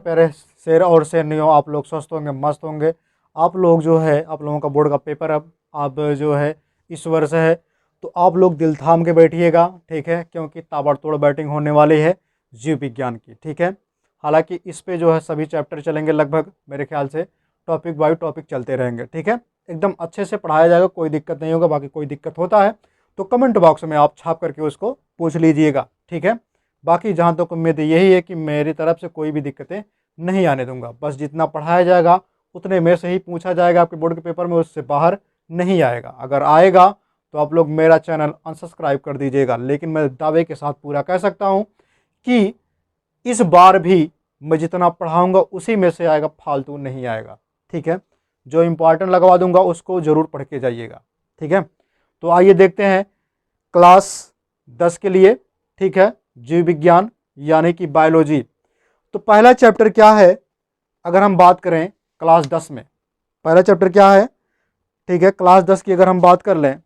प्यारे शेर और शेरनियों, आप लोग स्वस्थ होंगे, मस्त होंगे। आप लोग जो है, आप लोगों का बोर्ड का पेपर अब जो है इस वर्ष है, तो आप लोग दिल थाम के बैठिएगा, ठीक है, क्योंकि ताबड़तोड़ बैटिंग होने वाली है जीव विज्ञान की, ठीक है। हालांकि इस पे जो है सभी चैप्टर चलेंगे लगभग, मेरे ख्याल से टॉपिक बाय टॉपिक चलते रहेंगे, ठीक है। एकदम अच्छे से पढ़ाया जाएगा, कोई दिक्कत नहीं होगा। बाकी कोई दिक्कत होता है तो कमेंट बॉक्स में आप छाप करके उसको पूछ लीजिएगा, ठीक है। बाकी जहाँ तक उम्मीद यही है कि मेरी तरफ से कोई भी दिक्कतें नहीं आने दूंगा। बस जितना पढ़ाया जाएगा उतने में से ही पूछा जाएगा आपके बोर्ड के पेपर में, उससे बाहर नहीं आएगा। अगर आएगा तो आप लोग मेरा चैनल अनसब्सक्राइब कर दीजिएगा। लेकिन मैं दावे के साथ पूरा कह सकता हूँ कि इस बार भी मैं जितना पढ़ाऊँगा उसी में से आएगा, फालतू नहीं आएगा, ठीक है। जो इम्पोर्टेंट लगवा दूंगा उसको ज़रूर पढ़ के जाइएगा, ठीक है। तो आइए देखते हैं क्लास 10 के लिए, ठीक है, जीव विज्ञान यानी कि बायोलॉजी। तो पहला चैप्टर क्या है, अगर हम बात करें क्लास 10 में पहला चैप्टर क्या है, ठीक है। क्लास 10 की अगर हम बात कर लें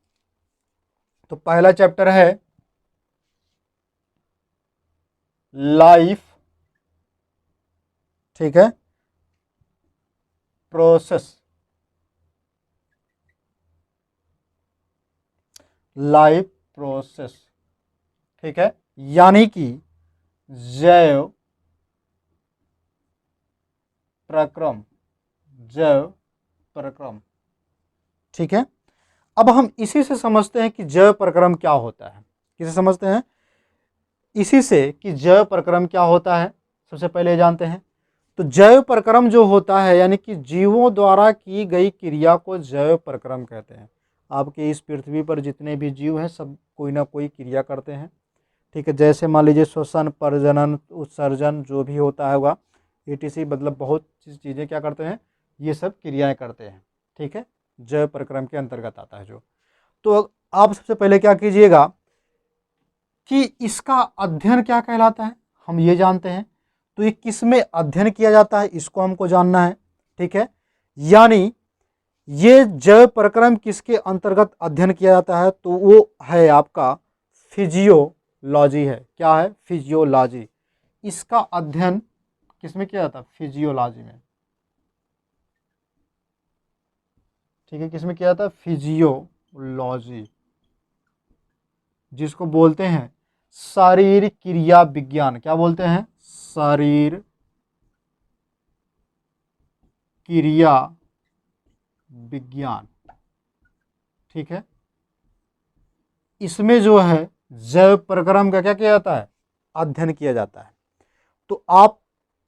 तो पहला चैप्टर है लाइफ, ठीक है, प्रोसेस, लाइफ प्रोसेस, ठीक है, यानी कि जैव प्रक्रम, जैव प्रक्रम, ठीक है। अब हम इसी से समझते हैं कि जैव प्रक्रम क्या होता है। किसे समझते हैं? इसी से कि जैव प्रक्रम क्या होता है सबसे पहले जानते हैं। तो जैव प्रक्रम जो होता है यानी कि जीवों द्वारा की गई क्रिया को जैव प्रक्रम कहते हैं। आपके इस पृथ्वी पर जितने भी जीव हैं सब कोई ना कोई क्रिया करते हैं, ठीक है। जैसे मान लीजिए श्वसन, प्रजनन, उत्सर्जन जो भी होता होगा, ETC, मतलब बहुत चीज़ें क्या करते हैं, ये सब क्रियाएं करते हैं, ठीक है। जैव प्रक्रम के अंतर्गत आता है जो। तो आप सबसे पहले क्या कीजिएगा कि इसका अध्ययन क्या कहलाता है, हम ये जानते हैं। तो ये किस में अध्ययन किया जाता है इसको हमको जानना है, ठीक है। यानी ये जैव प्रक्रम किसके अंतर्गत अध्ययन किया जाता है, तो वो है आपका फिजियोलॉजी है। क्या है? फिजियोलॉजी। इसका अध्ययन किसमें किया जाता है? फिजियोलॉजी में, ठीक है। किसमें किया जाता है? फिजियोलॉजी, जिसको बोलते हैं शरीर क्रिया विज्ञान। क्या बोलते हैं? शरीर क्रिया विज्ञान, ठीक है। इसमें जो है जैव प्रक्रम का क्या किया जाता है? अध्ययन किया जाता है। तो आप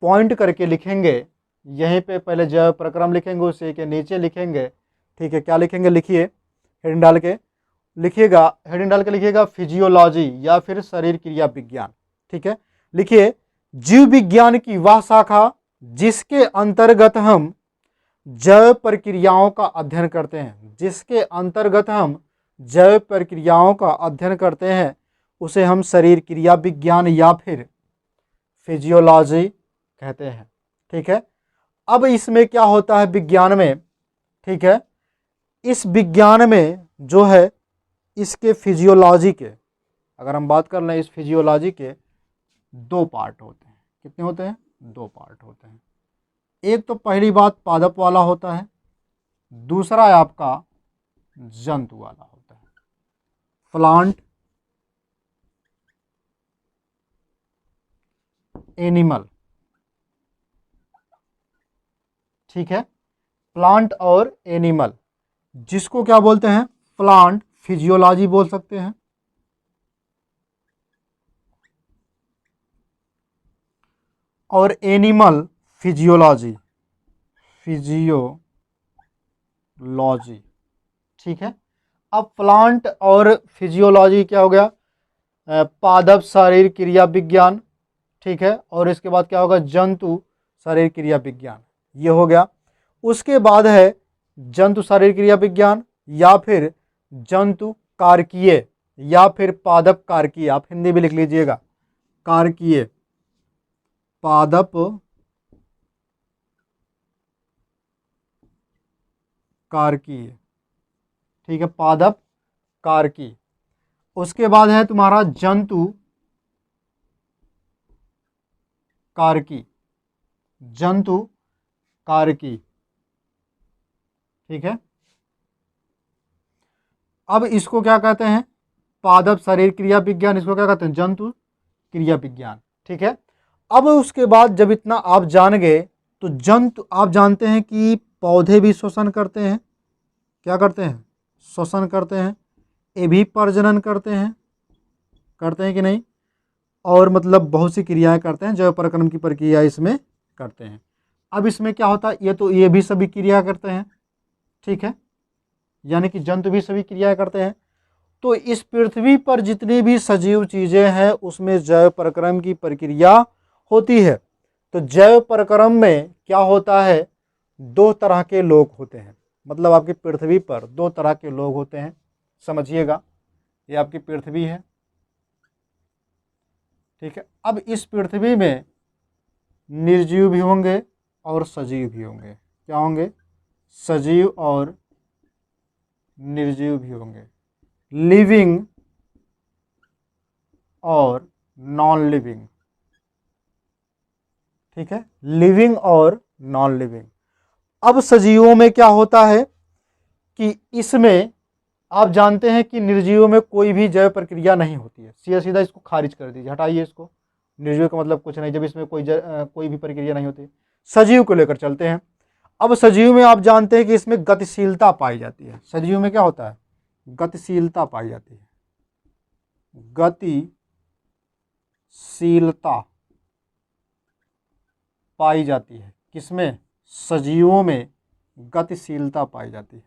पॉइंट करके लिखेंगे, यहीं पे पहले जैव प्रक्रम लिखेंगे, उसी के नीचे लिखेंगे, ठीक है। क्या लिखेंगे? लिखिए, हेडिंग डाल के लिखिएगा, हेडिंग डाल के लिखिएगा फिजियोलॉजी या फिर शरीर क्रिया विज्ञान, ठीक है। लिखिए जीव विज्ञान की वह शाखा जिसके अंतर्गत हम जैव प्रक्रियाओं का अध्ययन करते हैं, जिसके अंतर्गत हम जैव प्रक्रियाओं का अध्ययन करते हैं, उसे हम शरीर क्रिया विज्ञान या फिर फिजियोलॉजी कहते हैं, ठीक है। अब इसमें क्या होता है विज्ञान में, ठीक है, इस विज्ञान में जो है इसके फिजियोलॉजी के, अगर हम बात कर लें इस फिजियोलॉजी के दो पार्ट होते हैं। कितने होते हैं? दो पार्ट होते हैं। एक तो पहली बात पादप वाला होता है, दूसरा है आपका जंतु वाला होता है, प्लांट एनिमल, ठीक है। प्लांट और एनिमल, जिसको क्या बोलते हैं? प्लांट फिजियोलॉजी बोल सकते हैं, और एनिमल फिजियोलॉजी, फिजियोलॉजी, ठीक है। अब प्लांट और फिजियोलॉजी क्या हो गया? पादप शारीर क्रिया विज्ञान, ठीक है। और इसके बाद क्या होगा? जंतु शारीर क्रिया विज्ञान, ये हो गया। उसके बाद है जंतु शारीर क्रिया विज्ञान या फिर जंतु कारकीय या फिर पादप कारकीय, आप हिंदी में लिख लीजिएगा, कारकीय, पादप कारकीय, ठीक है, पादप कारकी। उसके बाद है तुम्हारा जंतु कारकी, जंतु कारकी। ठीक है, अब इसको क्या कहते हैं, पादप शरीर क्रिया विज्ञान, इसको क्या कहते हैं, जंतु क्रिया विज्ञान। ठीक है, अब उसके बाद जब इतना आप जान गए तो जंतु, आप जानते हैं कि पौधे भी श्वसन करते हैं, क्या करते हैं, श्वसन करते हैं, ये भी प्रजनन करते हैं कि नहीं, और मतलब बहुत सी क्रियाएं करते हैं, जैव परक्रम की प्रक्रिया इसमें करते हैं। अब इसमें क्या होता है, ये भी सभी क्रिया करते हैं। ठीक है, यानी कि जंतु भी सभी क्रियाएं करते हैं। तो इस पृथ्वी पर जितनी भी सजीव चीजें हैं उसमें जैव परक्रम की प्रक्रिया होती है। तो जैव परक्रम में क्या होता है, दो तरह के लोग होते हैं, मतलब आपकी पृथ्वी पर दो तरह के लोग होते हैं, समझिएगा। ये आपकी पृथ्वी है, ठीक है। अब इस पृथ्वी में निर्जीव भी होंगे और सजीव भी होंगे। क्या होंगे, सजीव और निर्जीव भी होंगे, लिविंग और नॉन लिविंग। ठीक है, लिविंग और नॉन लिविंग। अब सजीवों में क्या होता है कि इसमें आप जानते हैं कि निर्जीवों में कोई भी जैव प्रक्रिया नहीं होती है, सीधा सीधा इसको खारिज कर दीजिए, हटाइए इसको। निर्जीव का मतलब कुछ नहीं, जब इसमें कोई भी प्रक्रिया नहीं होती। सजीव को लेकर चलते हैं। अब सजीव में आप जानते हैं कि इसमें गतिशीलता पाई जाती है। सजीव में क्या होता है, गतिशीलता पाई जाती है, गतिशीलता पाई जाती है। किसमें, सजीवों में गतिशीलता पाई जाती है।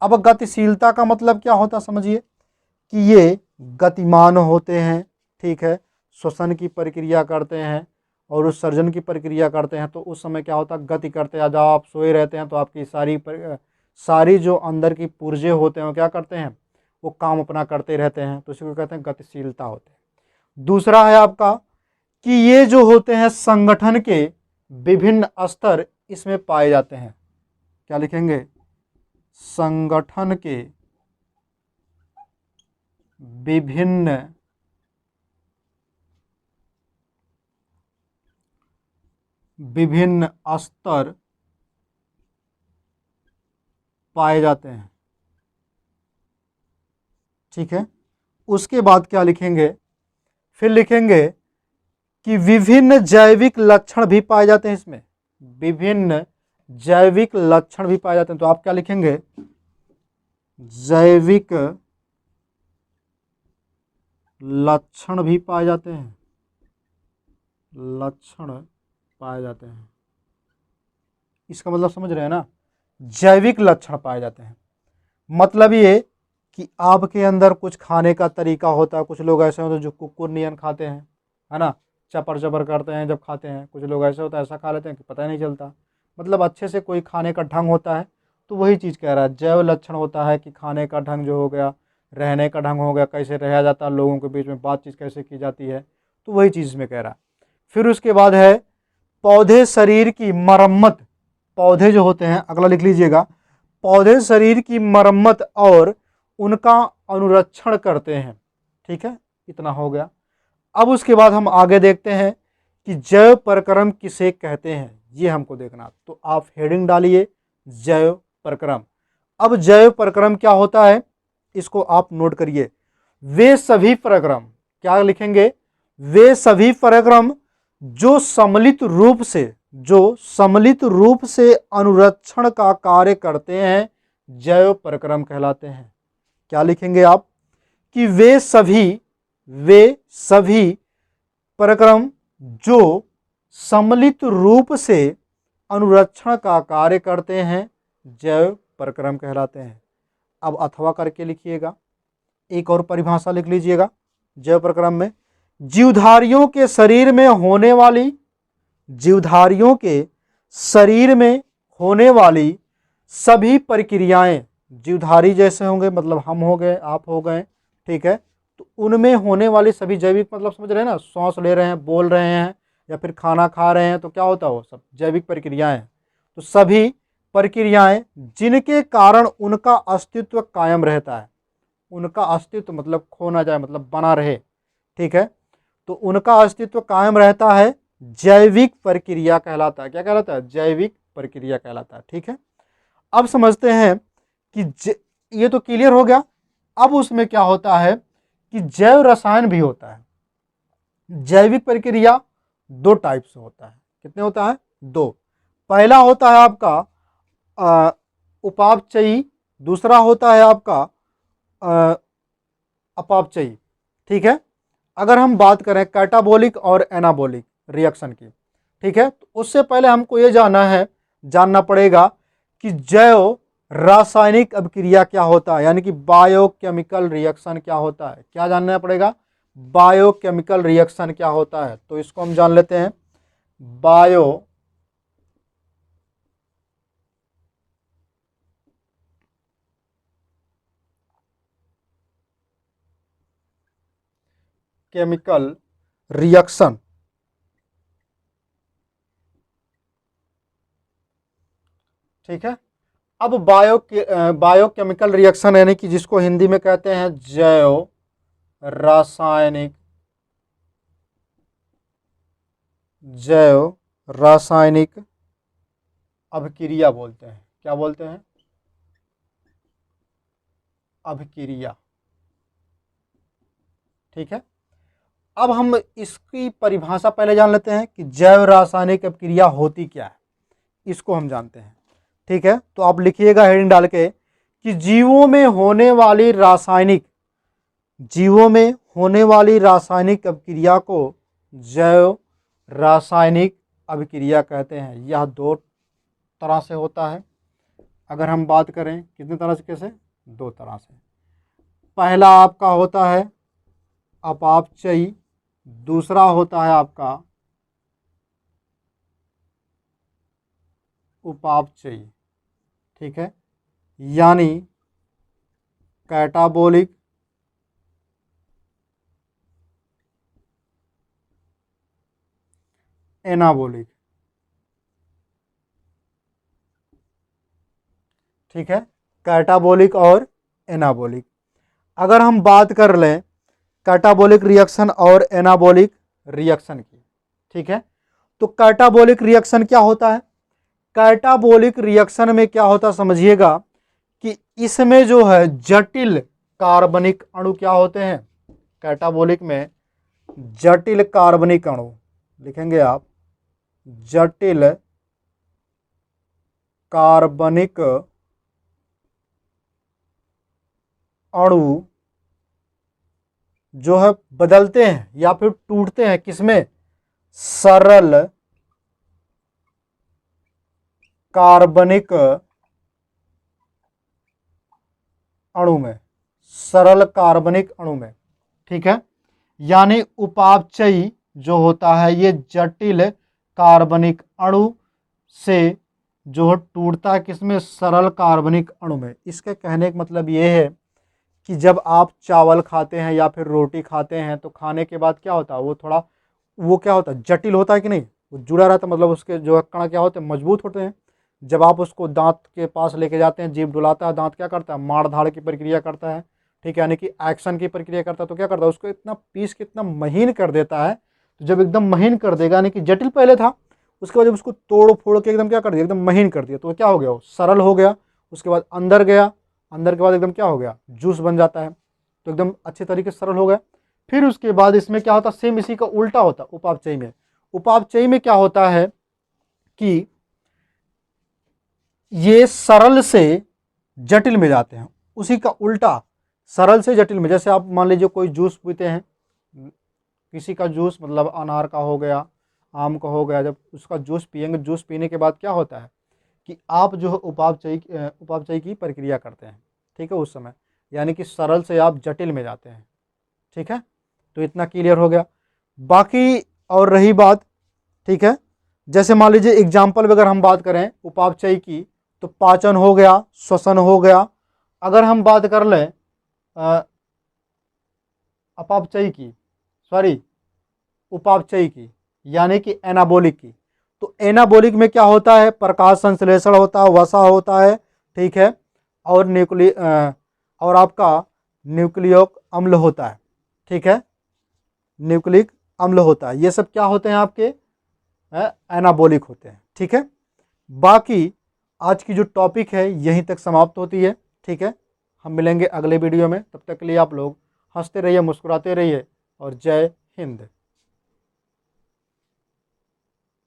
अब गतिशीलता का मतलब क्या होता है, समझिए कि ये गतिमान होते हैं। ठीक है, श्वसन की प्रक्रिया करते हैं और उत्सर्जन की प्रक्रिया करते हैं। तो उस समय क्या होता है, गति करते हैं। जब आप सोए रहते हैं तो आपकी सारी जो अंदर की पुर्जे होते हैं वो क्या करते हैं, वो काम अपना करते रहते हैं। तो इसी को कहते हैं गतिशीलता होते हैं। दूसरा है आपका कि ये जो होते हैं संगठन के विभिन्न स्तर इसमें पाए जाते हैं। क्या लिखेंगे, संगठन के विभिन्न स्तर पाए जाते हैं। ठीक है, उसके बाद क्या लिखेंगे, फिर लिखेंगे कि विभिन्न जैविक लक्षण भी पाए जाते हैं। इसमें विभिन्न जैविक लक्षण भी पाए जाते हैं। तो आप क्या लिखेंगे, जैविक लक्षण भी पाए जाते हैं, लक्षण पाए जाते हैं। इसका मतलब समझ रहे हैं ना, जैविक लक्षण पाए जाते हैं। मतलब ये कि आपके अंदर कुछ खाने का तरीका होता है। कुछ लोग ऐसे होते हैं जो कुकुर नियन खाते हैं, है ना, चपर चपर करते हैं जब खाते हैं। कुछ लोग ऐसे होता है, ऐसा खा लेते हैं कि पता ही नहीं चलता। मतलब अच्छे से कोई खाने का ढंग होता है। तो वही चीज़ कह रहा है, जैव लक्षण होता है कि खाने का ढंग जो हो गया, रहने का ढंग हो गया, कैसे रहा जाता है, लोगों के बीच में बातचीत कैसे की जाती है। तो वही चीज़ में कह रहा है। फिर उसके बाद है पौधे शरीर की मरम्मत। पौधे जो होते हैं, अगला लिख लीजिएगा, पौधे शरीर की मरम्मत और उनका अनुरक्षण करते हैं। ठीक है, इतना हो गया। अब उसके बाद हम आगे देखते हैं कि जैव परक्रम किसे कहते हैं, ये हमको देखना। तो आप हेडिंग डालिए जैव परक्रम। अब जैव परक्रम क्या होता है, इसको आप नोट करिए। वे सभी परक्रम, क्या लिखेंगे, वे सभी परक्रम जो सम्मिलित रूप से अनुरक्षण का कार्य करते हैं, जैव परक्रम कहलाते हैं। क्या लिखेंगे आप, कि वे सभी परक्रम जो सम्मिलित रूप से अनुरक्षण का कार्य करते हैं, जैव परक्रम कहलाते हैं। अब अथवा करके लिखिएगा, एक और परिभाषा लिख लीजिएगा जैव परक्रम में। जीवधारियों के शरीर में होने वाली सभी प्रक्रियाएं, जीवधारी जैसे होंगे, मतलब हम हो गए, आप हो गए, ठीक है, तो उनमें होने वाली सभी जैविक, मतलब समझ रहे हैं ना, सांस ले रहे हैं, बोल रहे हैं या फिर खाना खा रहे हैं, तो क्या होता है, वो सब जैविक प्रक्रियाएं। तो सभी प्रक्रियाएं जिनके कारण उनका अस्तित्व कायम रहता है, उनका अस्तित्व मतलब खो ना जाए, मतलब बना रहे। ठीक है, तो उनका अस्तित्व कायम रहता है, जैविक प्रक्रिया कहलाता है। क्या कहलाता है? जैविक प्रक्रिया कहलाता है। ठीक है, अब समझते हैं कि ये तो क्लियर हो गया। अब उसमें क्या होता है कि जैव रसायन भी होता है। जैविक प्रक्रिया दो टाइप से होता है। कितने होता है? दो। पहला होता है आपका उपापचयी, दूसरा होता है आपका अपापचयी। ठीक है, अगर हम बात करें कैटाबोलिक और एनाबोलिक रिएक्शन की, ठीक है, तो उससे पहले हमको ये जानना पड़ेगा कि जैव रासायनिक अभिक्रिया क्या होता है, यानी कि बायोकेमिकल रिएक्शन क्या होता है। क्या जानना पड़ेगा? बायोकेमिकल रिएक्शन क्या होता है। तो इसको हम जान लेते हैं। बायो केमिकल रिएक्शन, ठीक है। अब बायोकेमिकल रिएक्शन यानी कि जिसको हिंदी में कहते हैं जैव रासायनिक अभिक्रिया बोलते हैं। क्या बोलते हैं? अभिक्रिया। ठीक है, अब हम इसकी परिभाषा पहले जान लेते हैं कि जैव रासायनिक अभिक्रिया होती क्या है, इसको हम जानते हैं। ठीक है, तो आप लिखिएगा हेडिंग डाल के कि जीवों में होने वाली रासायनिक अभिक्रिया को जैव रासायनिक अभिक्रिया कहते हैं। यह दो तरह से होता है। अगर हम बात करें कितने तरह से, कैसे? दो तरह से। पहला आपका होता है अपापचयी, दूसरा होता है आपका उपापचयी। ठीक है, यानी कैटाबोलिक, एनाबोलिक। ठीक है, कैटाबोलिक और एनाबोलिक। अगर हम बात कर लें कैटाबोलिक रिएक्शन और एनाबोलिक रिएक्शन की, ठीक है, तो कैटाबोलिक रिएक्शन क्या होता है? कैटाबोलिक रिएक्शन में क्या होता है समझिएगा कि इसमें जो है जटिल कार्बनिक अणु क्या होते हैं। कैटाबोलिक में जटिल कार्बनिक अणु लिखेंगे आप, जटिल कार्बनिक अणु जो है बदलते हैं या फिर टूटते हैं किसमें? सरल कार्बनिक अणु में, सरल कार्बनिक अणु में। ठीक है, यानी उपापचयी जो होता है ये जटिल कार्बनिक अणु से जो है टूटता है किसमें? सरल कार्बनिक अणु में। इसके कहने का मतलब ये है कि जब आप चावल खाते हैं या फिर रोटी खाते हैं तो खाने के बाद क्या होता है, वो क्या होता है, जटिल होता है कि नहीं, वो जुड़ा रहता है, मतलब उसके जो है कण क्या होते हैं, मजबूत होते हैं। जब आप उसको दांत के पास लेके जाते हैं, जीभ डुलाता है, दांत क्या करता है, माड़ धाड़ की प्रक्रिया करता है। ठीक है, यानी कि एक्शन की प्रक्रिया करता है, तो क्या करता है, उसको इतना पीस के इतना महीन कर देता है। तो जब एकदम महीन कर देगा, यानी कि जटिल पहले था, उसके बाद जब उसको तोड़ फोड़ के एकदम क्या कर दिया, एकदम महीन कर दिया, तो क्या हो गया, वो सरल हो गया। उसके बाद अंदर गया, अंदर के बाद एकदम क्या हो गया, जूस बन जाता है, तो एकदम अच्छे तरीके से सरल हो गया। फिर उसके बाद इसमें क्या होता है, सेम इसी का उल्टा होता है उपापचयी में। उपापचयी में क्या होता है कि ये सरल से जटिल में जाते हैं, उसी का उल्टा सरल से जटिल में। जैसे आप मान लीजिए कोई जूस पीते हैं, किसी का जूस मतलब अनार का हो गया, आम का हो गया, जब उसका जूस पियेंगे, जूस पीने के बाद क्या होता है कि आप जो है उपापचयी की प्रक्रिया करते हैं। ठीक है, उस समय यानी कि सरल से आप जटिल में जाते हैं। ठीक है, तो इतना क्लियर हो गया। बाकी और रही बात, ठीक है, जैसे मान लीजिए एग्जाम्पल अगर हम बात करें उपापचयी की, तो पाचन हो गया, श्वसन हो गया। अगर हम बात कर लें अपापचयी की, सॉरी उपापचयी की, यानी कि एनाबोलिक की, तो एनाबोलिक में क्या होता है, प्रकाश संश्लेषण होता है, वसा होता है। ठीक है, और आपका न्यूक्लियोक अम्ल होता है। ठीक है, न्यूक्लिक अम्ल होता है। ये सब क्या होते हैं आपके एनाबॉलिक होते हैं। ठीक है, बाकी आज की जो टॉपिक है यहीं तक समाप्त होती है। ठीक है, हम मिलेंगे अगले वीडियो में, तब तक के लिए आप लोग हंसते रहिए, मुस्कुराते रहिए और जय हिंद।